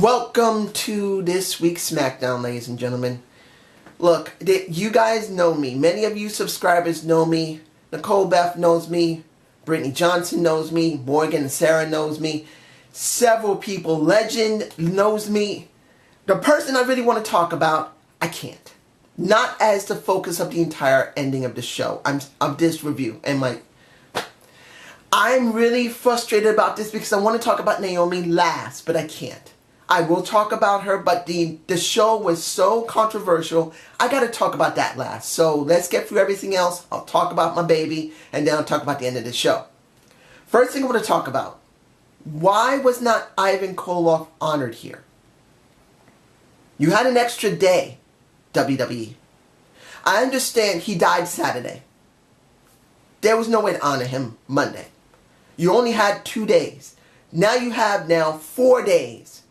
Welcome to this week's Smackdown, ladies and gentlemen. Look, you guys know me. Many of you subscribers know me. Nicole Beth knows me. Brittany Johnson knows me. Morgan and Sarah knows me. Several people. Legend knows me. The person I really want to talk about, I can't. Not as the focus of the entire ending of the show. Of this review. I'm really frustrated about this because I want to talk about Naomi last, but I can't. I will talk about her, but the show was so controversial, I got to talk about that last. So let's get through everything else. I'll talk about my baby, and then I'll talk about the end of the show. First thing I want to talk about, why was not Ivan Koloff honored here? You had an extra day, WWE. I understand he died Saturday. There was no way to honor him Monday. You only had 2 days. Now you have 4 days.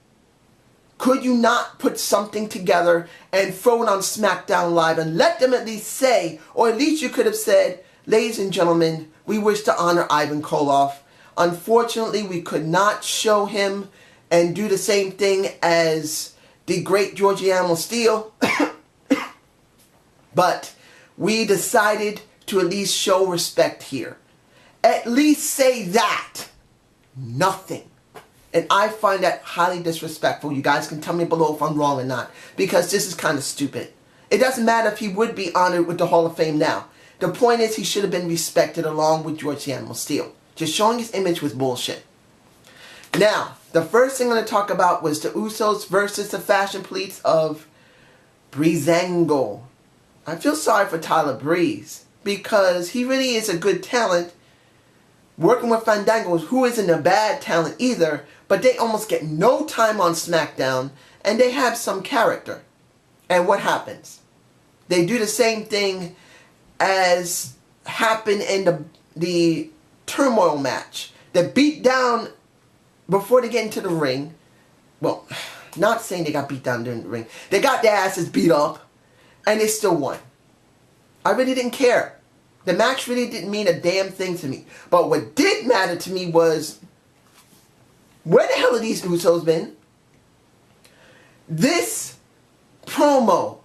Could you not put something together and throw it on Smackdown Live and let them at least say, or at least you could have said, ladies and gentlemen, we wish to honor Ivan Koloff. Unfortunately, we could not show him and do the same thing as the great Georgie Animal Steel. But we decided to at least show respect here. At least say that. Nothing. And I find that highly disrespectful. You guys can tell me below if I'm wrong or not. Because this is kind of stupid. It doesn't matter if he would be honored with the Hall of Fame now. The point is he should have been respected along with George the Animal Steel. Just showing his image was bullshit. Now, the first thing I'm going to talk about was the Usos versus the Fashion Police of Breezango. I feel sorry for Tyler Breeze. Because he really is a good talent. Working with Fandango, who isn't a bad talent either, but they almost get no time on SmackDown, and they have some character. And what happens? They do the same thing as happened in the turmoil match. They beat down before they get into the ring. Well, not saying they got beat down during the ring. They got their asses beat up, and they still won. I really didn't care. The match really didn't mean a damn thing to me. But what did matter to me was, where the hell have these Usos been? This promo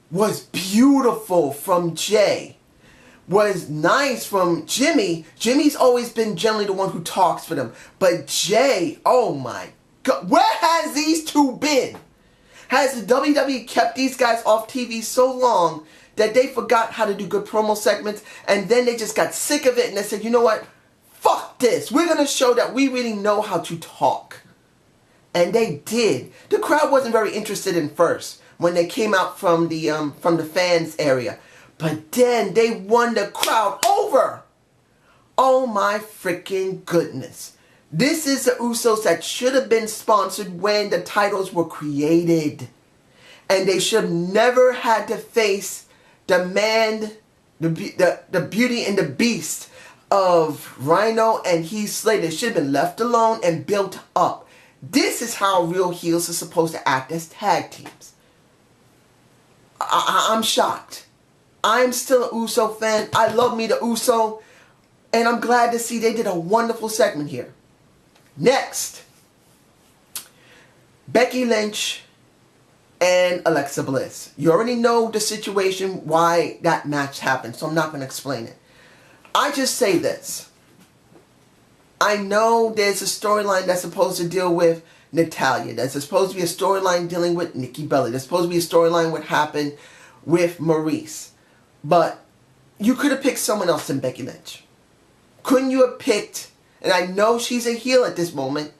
was beautiful from Jay. Was nice from Jimmy. Jimmy's always been generally the one who talks for them. But Jay, oh my God. Where has these two been? Has the WWE kept these guys off TV so long that they forgot how to do good promo segments, and then they just got sick of it and they said, you know what? Fuck this. We're going to show that we really know how to talk. And they did. The crowd wasn't very interested in first when they came out from the fans area. But then they won the crowd over. Oh my freaking goodness. This is the Usos that should have been sponsored when the titles were created. And they should have never had to face the man, the beauty and the beast of Rhino and Heath Slater. Should have been left alone and built up. This is how real heels are supposed to act as tag teams. I'm shocked. I'm still a Uso fan. I love me the Uso. And I'm glad to see they did a wonderful segment here. Next, Becky Lynch and Alexa Bliss. You already know the situation, why that match happened, so I'm not going to explain it. I just say this. I know there's a storyline that's supposed to deal with Natalya. There's supposed to be a storyline dealing with Nikki Bella. There's supposed to be a storyline what happened with Maurice. But you could have picked someone else than Becky Lynch. Couldn't you have picked, and I know she's a heel at this moment,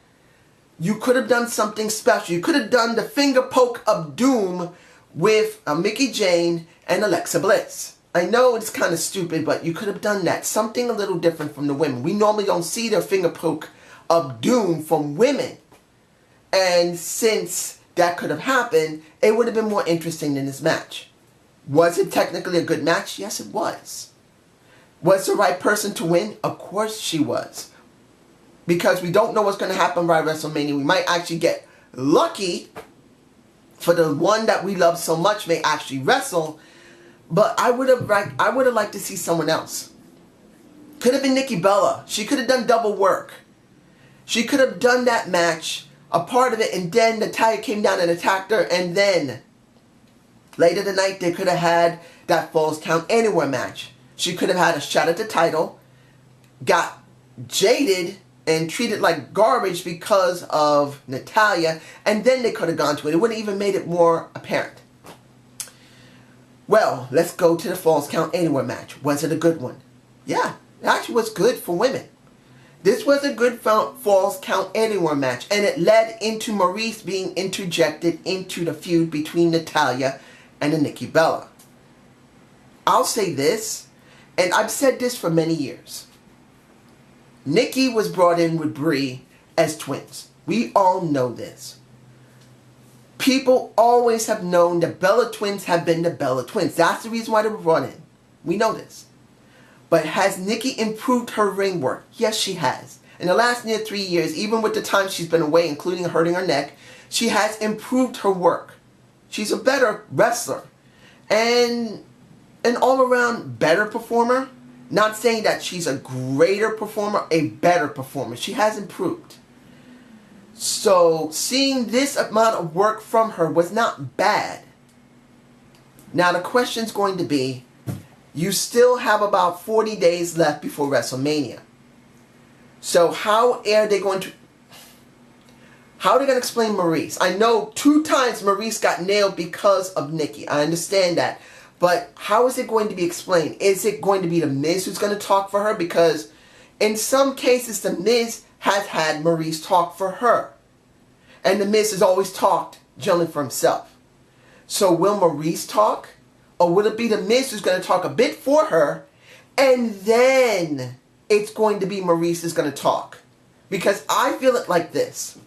you could have done something special. You could have done the finger poke of doom with Mickie Jane and Alexa Bliss. I know it's kind of stupid, but you could have done that. Something a little different from the women. We normally don't see the finger poke of doom from women. And since that could have happened, it would have been more interesting than this match. Was it technically a good match? Yes, it was. Was the right person to win? Of course she was. Because we don't know what's going to happen by WrestleMania. We might actually get lucky for the one that we love so much may actually wrestle. But I would have liked to see someone else. Could have been Nikki Bella. She could have done double work. She could have done that match a part of it, and then Natalya came down and attacked her, and then later the night they could have had that Falls Count Anywhere match. She could have had a shot at the title, got jaded and treated like garbage because of Natalya, and then they could have gone to it. It would have even made it more apparent. Well, let's go to the Falls Count Anywhere match. Was it a good one? Yeah, it actually was good for women. This was a good Falls Count Anywhere match, and it led into Maurice being interjected into the feud between Natalya and the Nikki Bella. I'll say this, and I've said this for many years. Nikki was brought in with Brie as twins. We all know this. People always have known the Bella twins have been the Bella twins. That's the reason why they were brought in. We know this. But has Nikki improved her ring work? Yes, she has. In the last near 3 years, even with the time she's been away, including hurting her neck, she has improved her work. She's a better wrestler. And an all-around better performer. Not saying that she's a greater performer, a better performer. She has improved. So, seeing this amount of work from her was not bad. Now, the question's going to be, you still have about 40 days left before WrestleMania. So, how are they going to explain Maurice? I know 2 times Maurice got nailed because of Nikki. I understand that. But how is it going to be explained? Is it going to be The Miz who's going to talk for her? Because in some cases, The Miz has had Maurice talk for her. And The Miz has always talked generally for himself. So will Maurice talk? Or will it be The Miz who's going to talk a bit for her? And then it's going to be Maurice who's going to talk. Because I feel it like this.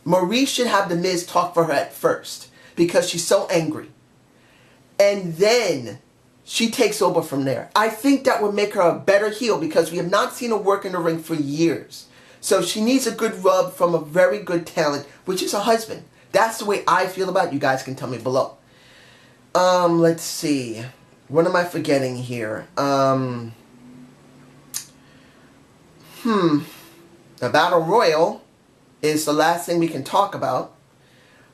Maurice should have The Miz talk for her at first. Because she's so angry. And then she takes over from there. I think that would make her a better heel because we have not seen her work in the ring for years. So she needs a good rub from a very good talent, which is her husband. That's the way I feel about it. You guys can tell me below. Let's see. What am I forgetting here? The Battle Royal is the last thing we can talk about.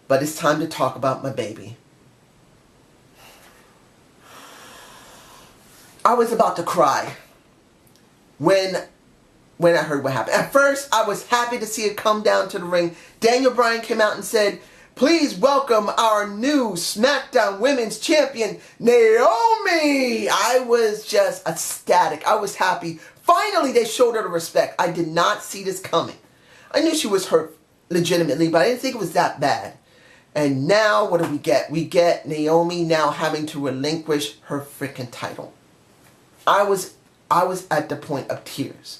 But it's time to talk about my baby. I was about to cry when I heard what happened. At first, I was happy to see it come down to the ring. Daniel Bryan came out and said, "Please welcome our new SmackDown Women's Champion, Naomi." I was just ecstatic. I was happy. Finally, they showed her the respect. I did not see this coming. I knew she was hurt legitimately, but I didn't think it was that bad. And now, what do we get? We get Naomi now having to relinquish her freaking title. I was at the point of tears.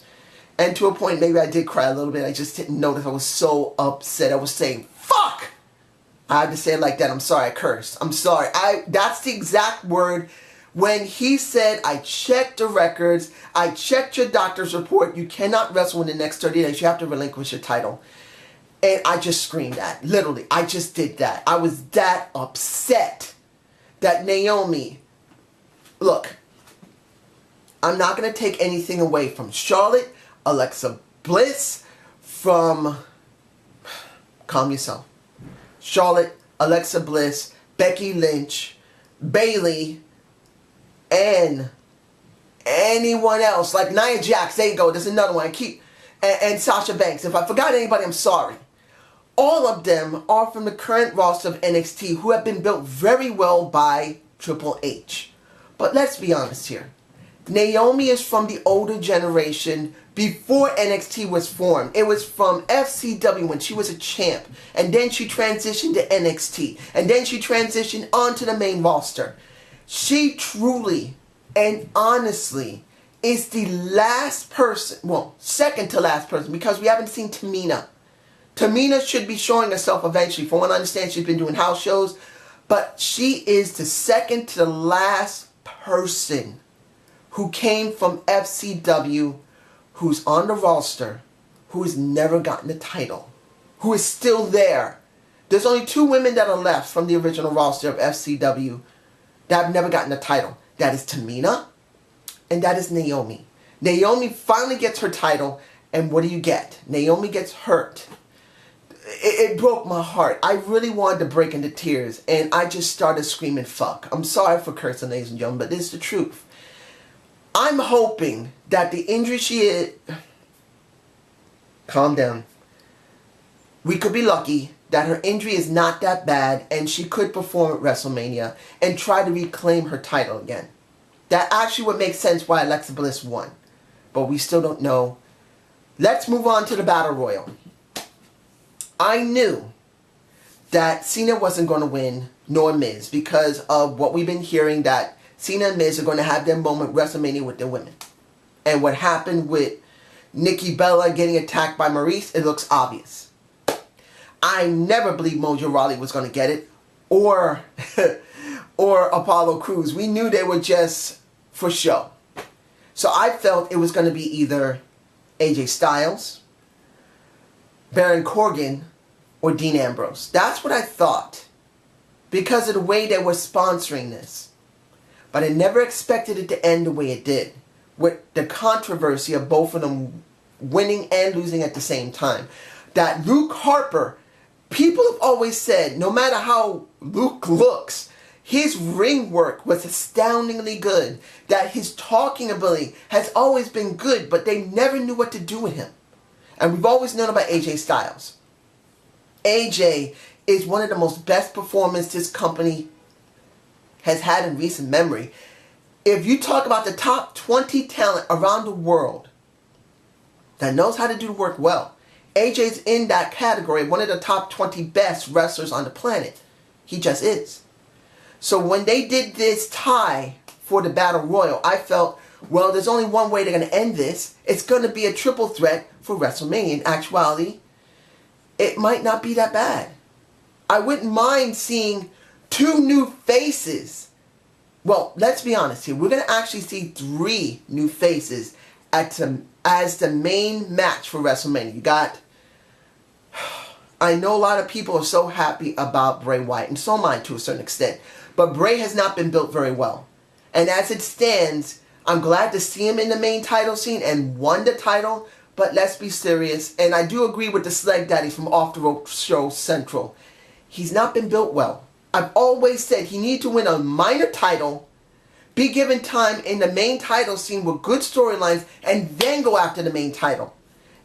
And to a point, maybe I did cry a little bit. I just didn't notice. I was so upset. I was saying, fuck! I had to say it like that. I'm sorry, I cursed. I'm sorry. That's the exact word. When he said, I checked the records, I checked your doctor's report, you cannot wrestle in the next 30 days. You have to relinquish your title. And I just screamed that. Literally, I just did that. I was that upset that Naomi... Look, I'm not going to take anything away from Charlotte, Alexa Bliss, from... Calm yourself. Charlotte, Alexa Bliss, Becky Lynch, Bayley, and anyone else. Like Nia Jax, there you go. There's another one. And Sasha Banks. If I forgot anybody, I'm sorry. All of them are from the current roster of NXT who have been built very well by Triple H. But let's be honest here. Naomi is from the older generation before NXT was formed. It was from FCW when she was a champ. And then she transitioned to NXT. And then she transitioned onto the main roster. She truly and honestly is the last person, well, second to last person, because we haven't seen Tamina. Tamina should be showing herself eventually. From what I understand, she's been doing house shows. But she is the second to the last person who came from FCW, who's on the roster, who has never gotten the title, who is still there. There's only 2 women that are left from the original roster of FCW that have never gotten the title. That is Tamina, and that is Naomi. Naomi finally gets her title, and what do you get? Naomi gets hurt. it broke my heart. I really wanted to break into tears, and I just started screaming fuck. I'm sorry for cursing, ladies and gentlemen, but this is the truth. I'm hoping that the injury she is... Calm down. We could be lucky that her injury is not that bad and she could perform at WrestleMania and try to reclaim her title again. That actually would make sense why Alexa Bliss won. But we still don't know. Let's move on to the Battle Royal. I knew that Cena wasn't going to win, nor Miz, because of what we've been hearing, that Cena and Miz are going to have their moment at WrestleMania with their women. And what happened with Nikki Bella getting attacked by Maurice, it looks obvious. I never believed Mojo Rawley was going to get it, or Apollo Crews. We knew they were just for show. So I felt it was going to be either AJ Styles, Baron Corbin, or Dean Ambrose. That's what I thought, because of the way they were sponsoring this. But I never expected it to end the way it did, with the controversy of both of them winning and losing at the same time. That Luke Harper, people have always said, no matter how Luke looks, his ring work was astoundingly good. That his talking ability has always been good, but they never knew what to do with him. And we've always known about AJ Styles. AJ is one of the most best performances this company has had in recent memory. If you talk about the top 20 talent around the world that knows how to do the work well, AJ's in that category, one of the top 20 best wrestlers on the planet. He just is. So when they did this tie for the Battle Royal, I felt, well, there's only one way they're going to end this. It's going to be a triple threat for WrestleMania. In actuality, it might not be that bad. I wouldn't mind seeing two new faces. Well, let's be honest here. We're going to actually see 3 new faces as the main match for WrestleMania. You got... I know a lot of people are so happy about Bray Wyatt, and so am I to a certain extent. But Bray has not been built very well. And as it stands, I'm glad to see him in the main title scene and won the title. But let's be serious. And I do agree with the Slag Daddy from Off the Rope Show Central. He's not been built well. I've always said he needed to win a minor title, be given time in the main title scene with good storylines, and then go after the main title.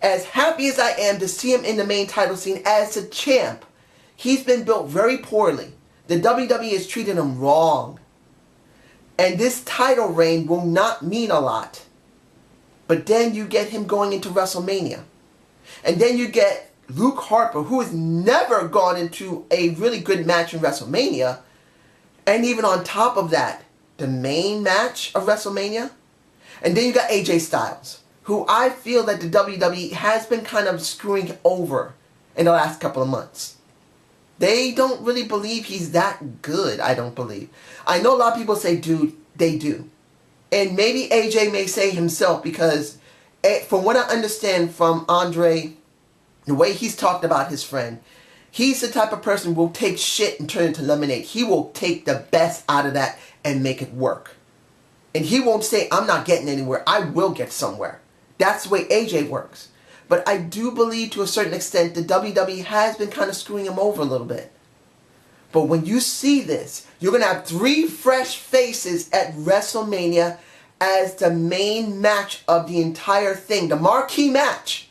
As happy as I am to see him in the main title scene as a champ, he's been built very poorly. The WWE has treated him wrong. And this title reign will not mean a lot. But then you get him going into WrestleMania. And then you get Luke Harper, who has never gone into a really good match in WrestleMania. And even on top of that, the main match of WrestleMania. And then you got AJ Styles, who I feel that the WWE has been kind of screwing over in the last couple of months. They don't really believe he's that good, I don't believe. I know a lot of people say, dude, they do. And maybe AJ may say himself, because from what I understand from Andre, the way he's talked about his friend, he's the type of person who will take shit and turn it into lemonade. He will take the best out of that and make it work. And he won't say, I'm not getting anywhere. I will get somewhere. That's the way AJ works. But I do believe to a certain extent the WWE has been kind of screwing him over a little bit. But when you see this, you're going to have 3 fresh faces at WrestleMania as the main match of the entire thing. The marquee match.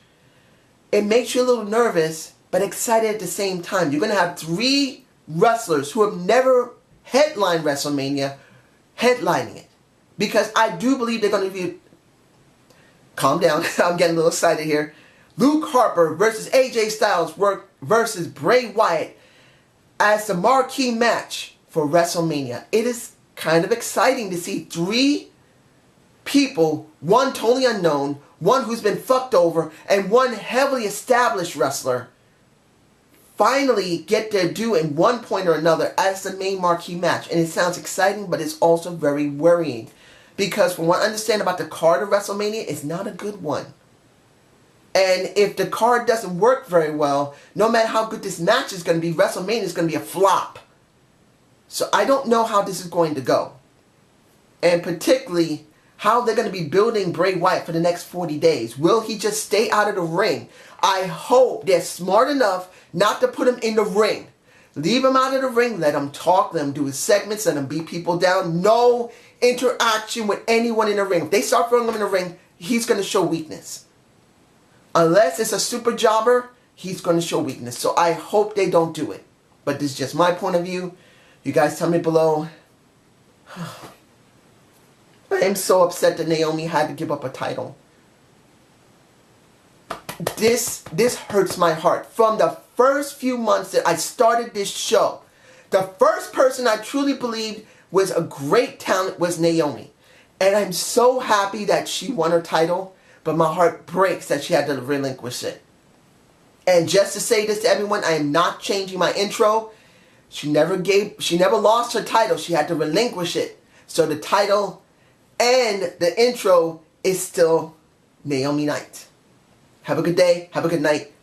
It makes you a little nervous, but excited at the same time. You're going to have 3 wrestlers who have never headlined WrestleMania headlining it. Because I do believe they're going to be... Calm down. I'm getting a little excited here. Luke Harper versus AJ Styles versus Bray Wyatt as the marquee match for WrestleMania. It is kind of exciting to see 3 people, one totally unknown, one who's been fucked over, and one heavily established wrestler finally get their due in one point or another as the main marquee match. And it sounds exciting, but it's also very worrying. Because from what I understand about the card of WrestleMania, it's not a good one. And if the card doesn't work very well, no matter how good this match is going to be, WrestleMania is going to be a flop. So I don't know how this is going to go. And particularly, how they're going to be building Bray Wyatt for the next 40 days. Will he just stay out of the ring? I hope they're smart enough not to put him in the ring. Leave him out of the ring. Let him talk. Let him do his segments. Let him beat people down. No interaction with anyone in the ring. If they start throwing him in the ring, he's going to show weakness. Unless it's a super jobber, he's going to show weakness. So I hope they don't do it. But this is just my point of view. You guys tell me below. I am so upset that Naomi had to give up a title. This hurts my heart. From the first few months that I started this show, the first person I truly believed was a great talent was Naomi. And I'm so happy that she won her title, but my heart breaks that she had to relinquish it. And just to say this to everyone, I am not changing my intro. She never lost her title. She had to relinquish it. So the title and the intro is still Naomi Knight. Have a good day. Have a good night.